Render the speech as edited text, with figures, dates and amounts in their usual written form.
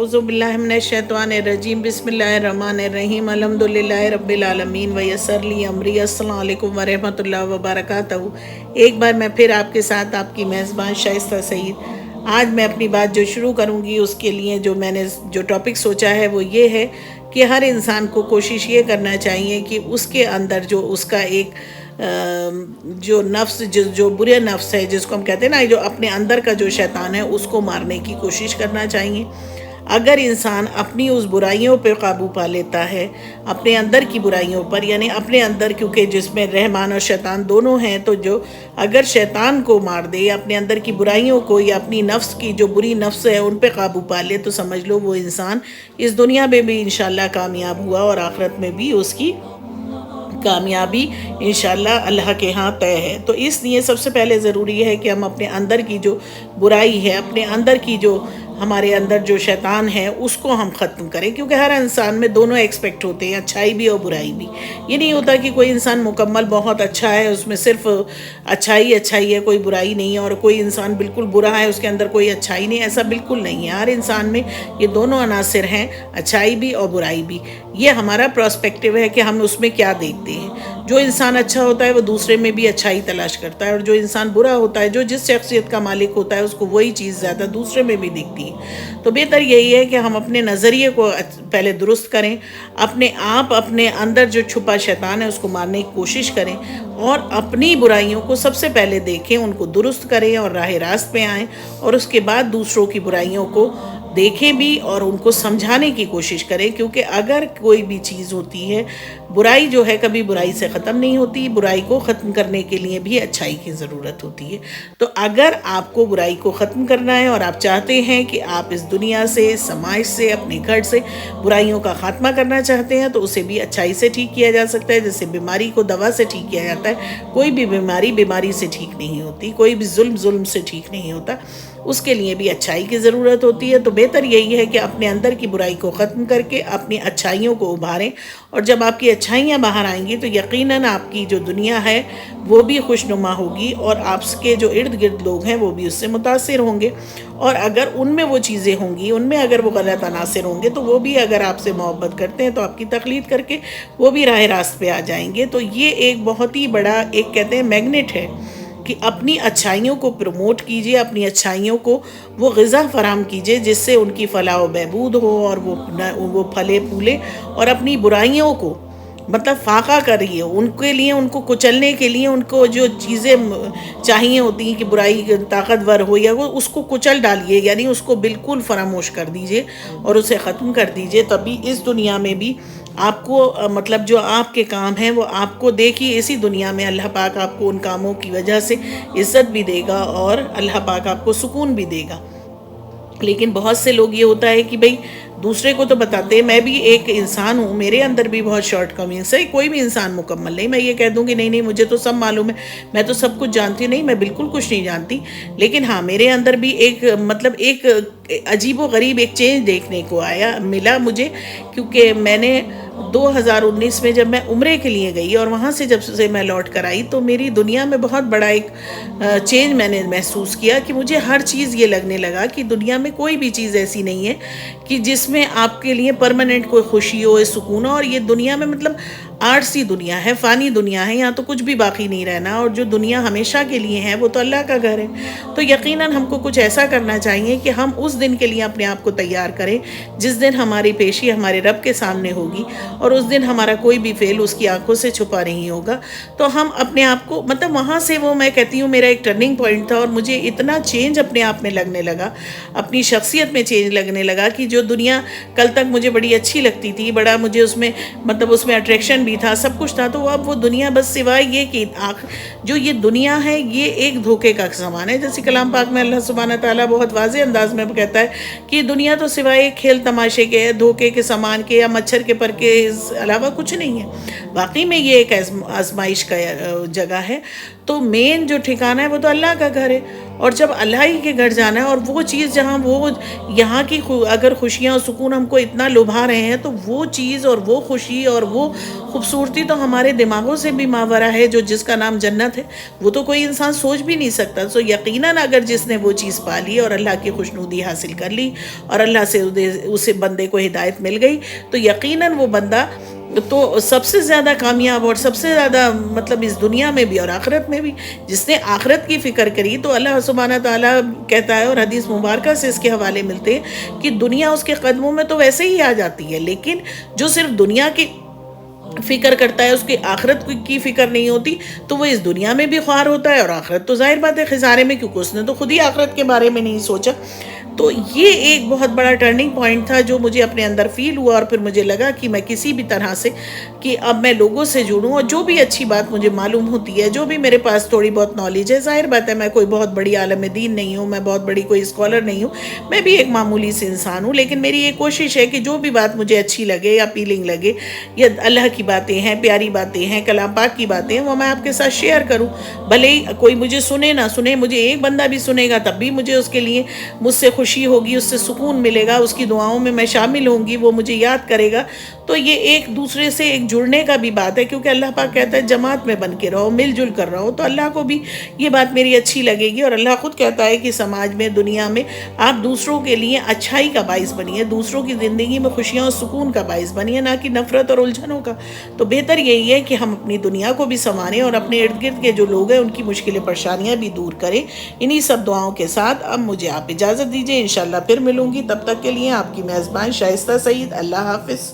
अऊज़ु बिल्लाहि मिनश्शैतानिर्रजीम बिस्मिल्लाहिर्रहमानिर्रहीम अल्हम्दुलिल्लाहि रब्बिल आलमीन व यस्सर ली अमरी। अस्सलामु अलैकुम व रहमतुल्लाहि व बरकातहू। एक बार मैं फिर आपके साथ आपकी मेज़बान शाइस्ता सईद। आज मैं अपनी बात जो शुरू करूँगी उसके लिए जो टॉपिक सोचा है वो ये है कि हर इंसान को कोशिश ये करना चाहिए कि उसके अंदर जो उसका एक जो नफ्स जो बुरे नफ्स है, जिसको हम कहते हैं ना, जो अपने अंदर का जो शैतान है, उसको मारने की कोशिश करना चाहिए। अगर इंसान अपनी उस बुराइयों पर काबू पा लेता है, अपने अंदर की बुराइयों पर, यानी अपने अंदर, क्योंकि जिसमें रहमान और शैतान दोनों हैं, तो जो अगर शैतान को मार दे, अपने अंदर की बुराइयों को या अपनी नफ्स की जो बुरी नफ्स है उन पर काबू पा ले, तो समझ लो वो इंसान इस दुनिया में भी इंशाल्लाह कामयाब हुआ और आखिरत में भी उसकी कामयाबी इंशाल्लाह अल्लाह के यहाँ तय है। तो इसलिए सबसे पहले ज़रूरी है कि हम अपने अंदर की जो बुराई है, अपने अंदर की जो हमारे अंदर जो शैतान है, उसको हम ख़त्म करें, क्योंकि हर इंसान में दोनों एक्सपेक्ट होते हैं, अच्छाई भी और बुराई भी। ये नहीं होता कि कोई इंसान मुकम्मल बहुत अच्छा है, उसमें सिर्फ अच्छाई है, कोई बुराई नहीं है, और कोई इंसान बिल्कुल बुरा है, उसके अंदर कोई अच्छाई नहीं। ऐसा बिल्कुल नहीं है। हर इंसान में ये दोनों अनासर हैं, अच्छाई भी और बुराई भी। ये हमारा पर्सपेक्टिव है कि हम उसमें क्या देखते हैं। जो इंसान अच्छा होता है वो दूसरे में भी अच्छाई तलाश करता है, और जो इंसान बुरा होता है, जो जिस शख्सियत का मालिक होता है, उसको वही चीज़ ज़्यादा दूसरे में भी दिखती है। तो बेहतर यही है कि हम अपने नज़रिए को पहले दुरुस्त करें, अपने अंदर जो छुपा शैतान है उसको मारने की कोशिश करें, और अपनी बुराइयों को सबसे पहले देखें, उनको दुरुस्त करें और राह रास्त पे आएँ, और उसके बाद दूसरों की बुराइयों को देखें भी और उनको समझाने की कोशिश करें। क्योंकि अगर कोई भी चीज़ होती है, बुराई जो है कभी बुराई से ख़त्म नहीं होती, बुराई को ख़त्म करने के लिए भी अच्छाई की ज़रूरत होती है। तो अगर आपको बुराई को ख़त्म करना है और आप चाहते हैं कि आप इस दुनिया से, समाज से, अपने घर से बुराइयों का ख़ात्मा करना चाहते हैं, तो उसे भी अच्छाई से ठीक किया जा सकता है। जैसे बीमारी को दवा से ठीक किया जाता है, कोई भी बीमारी से ठीक नहीं होती, कोई भी जुल्म से ठीक नहीं होता, उसके लिए भी अच्छाई की ज़रूरत होती है। तो बेहतर यही है कि अपने अंदर की बुराई को ख़त्म करके अपनी अच्छाइयों को उभारें, और जब आपकी अच्छाइयाँ बाहर आएंगी तो यकीनन आपकी जो दुनिया है वो भी खुशनुमा होगी, और आपके जो इर्द गिर्द लोग हैं वो भी उससे मुतासिर होंगे। और अगर उनमें वो चीज़ें होंगी, उनमें अगर वो गलत अनासर होंगे, तो वो भी अगर आपसे मोहब्बत करते हैं तो आपकी तकलीद करके वो भी राह रास्त पे आ जाएंगे। तो ये एक बहुत ही बड़ा, एक कहते हैं मैग्नेट है, कि अपनी अच्छाइयों को प्रमोट कीजिए, अपनी अच्छाइयों को वो ग़िज़ा फराहम कीजिए जिससे उनकी फलाह व बहबूद हो, और वो फले फूले, और अपनी बुराइयों को मतलब फाका करिए उनके लिए, उनको कुचलने के लिए, उनको जो चीज़ें चाहिए होती हैं कि बुराई ताकतवर हो या वो, उसको कुचल डालिए, यानी उसको बिल्कुल फरामोश कर दीजिए और उसे ख़त्म कर दीजिए। तभी इस दुनिया में भी आपको मतलब जो आपके काम हैं वो आपको देखिए, इसी दुनिया में अल्लाह पाक आपको उन कामों की वजह से इज़्ज़त भी देगा और अल्लाह पाक आपको सुकून भी देगा। लेकिन बहुत से लोग ये होता है कि भाई दूसरे को तो बताते हैं, मैं भी एक इंसान हूँ, मेरे अंदर भी बहुत शॉर्ट कमिंग्स है, कोई भी इंसान मुकम्मल नहीं। मैं ये कह दूँगी नहीं मुझे तो सब मालूम है, मैं तो सब कुछ जानती हूँ, नहीं, मैं बिल्कुल कुछ नहीं जानती। लेकिन हाँ, मेरे अंदर भी एक मतलब एक अजीबो गरीब एक चेंज देखने को मिला मुझे, क्योंकि मैंने 2019 में जब मैं उम्रे के लिए गई और वहाँ से जब से मैं लौट कर आई, तो मेरी दुनिया में बहुत बड़ा एक चेंज मैंने महसूस किया, कि मुझे हर चीज़ ये लगने लगा कि दुनिया में कोई भी चीज़ ऐसी नहीं है कि जिसमें आपके लिए परमानेंट कोई खुशी हो, सुकून हो। और ये दुनिया में मतलब आर्ट्स दुनिया है, फ़ानी दुनिया है, यहाँ तो कुछ भी बाकी नहीं रहना, और जो दुनिया हमेशा के लिए है वो तो अल्लाह का घर है। तो यकीनन हमको कुछ ऐसा करना चाहिए कि हम उस दिन के लिए अपने आप को तैयार करें जिस दिन हमारी पेशी हमारे रब के सामने होगी, और उस दिन हमारा कोई भी फेल उसकी आंखों से छुपा नहीं होगा। तो हम अपने आप को मतलब वहाँ से, वो मैं कहती हूँ मेरा एक टर्निंग पॉइंट था, और मुझे इतना चेंज अपने आप में लगने लगा, अपनी शख्सियत में चेंज लगने लगा, कि जो दुनिया कल तक मुझे बड़ी अच्छी लगती थी, बड़ा मुझे उसमें मतलब उसमें अट्रैक्शन भी था, सब कुछ था, तो अब वो दुनिया बस सिवाय ये कि जो ये दुनिया है ये एक धोखे का सामान है। जैसे कलाम पाक में अल्लाह सुब्हानहू तआला बहुत वाज़ेह अंदाज में कहता है कि दुनिया तो सिवाय खेल तमाशे के, धोखे के सामान के, या मच्छर के पर के अलावा कुछ नहीं है। वाकई में ये एक आजमाइश का जगह है। तो मेन जो ठिकाना है वो तो अल्लाह का घर है, और जब अल्लाह ही के घर जाना है, और वो चीज़ जहाँ वो यहाँ की अगर खुशियाँ और सुकून हमको इतना लुभा रहे हैं, तो वो चीज़ और वो खुशी और वो خوبصورتی تو ہمارے دماغوں سے بھی ماورا ہے، جو جس کا نام جنت ہے وہ تو کوئی انسان سوچ بھی نہیں سکتا. سو یقیناً اگر جس نے وہ چیز پا لی اور اللہ کی خوشنودی حاصل کر لی اور اللہ سے اسے بندے کو ہدایت مل گئی، تو یقیناً وہ بندہ تو سب سے زیادہ کامیاب اور سب سے زیادہ مطلب اس دنیا میں بھی اور آخرت میں بھی. جس نے آخرت کی فکر کری تو اللہ سبحانہ تعالیٰ کہتا ہے، اور حدیث مبارکہ سے اس کے حوالے ملتے ہیں کہ دنیا اس کے قدموں میں تو ویسے ہی آ جاتی ہے، لیکن جو صرف دنیا کی فکر کرتا ہے، اس کی آخرت کی فکر نہیں ہوتی، تو وہ اس دنیا میں بھی خوار ہوتا ہے اور آخرت تو ظاہر بات ہے خسارے میں، کیونکہ اس نے تو خود ہی آخرت کے بارے میں نہیں سوچا. تو یہ ایک بہت بڑا ٹرننگ پوائنٹ تھا جو مجھے اپنے اندر فیل ہوا، اور پھر مجھے لگا کہ میں کسی بھی طرح سے کہ اب میں لوگوں سے جڑوں، اور جو بھی اچھی بات مجھے معلوم ہوتی ہے، جو بھی میرے پاس تھوڑی بہت نالج ہے، ظاہر بات ہے میں کوئی بہت بڑی عالم دین نہیں ہوں، میں بہت بڑی کوئی اسکالر نہیں ہوں، میں بھی ایک معمولی سے انسان ہوں، لیکن میری یہ کوشش ہے کہ جو بھی بات مجھے اچھی لگے یا اپیلنگ لگے یا اللہ کی باتیں ہیں، پیاری باتیں ہیں، کلام پاک کی باتیں ہیں، وہ میں آپ کے ساتھ شیئر کروں. بھلے ہی کوئی مجھے سنے نہ سنے، مجھے ایک بندہ بھی سنے گا تب بھی مجھے اس کے لیے مجھ سے خوشی ہوگی، اس سے سکون ملے گا، اس کی دعاؤں میں میں شامل ہوں گی، وہ مجھے یاد کرے گا. تو یہ ایک دوسرے سے ایک جڑنے کا بھی بات ہے، کیونکہ اللہ پاک کہتا ہے جماعت میں بن کے رہو، مل جل کر رہو. تو اللہ کو بھی یہ بات میری اچھی لگے گی، اور اللہ خود کہتا ہے کہ سماج میں، دنیا میں آپ دوسروں کے لیے اچھائی کا باعث بنیے، دوسروں کی زندگی میں خوشیاں اور سکون کا باعث بنیے، نہ کہ نفرت اور الجھنوں کا. تو بہتر یہی ہے کہ ہم اپنی دنیا کو بھی سنواریں اور اپنے ارد گرد کے جو لوگ ہیں ان کی مشکلیں پریشانیاں بھی دور کریں. انہی سب دعاؤں کے ساتھ اب مجھے آپ اجازت دیجیے، انشاءاللہ پھر ملوں گی. تب تک کے لیے آپ کی میزبان شائستہ سعید. اللہ حافظ.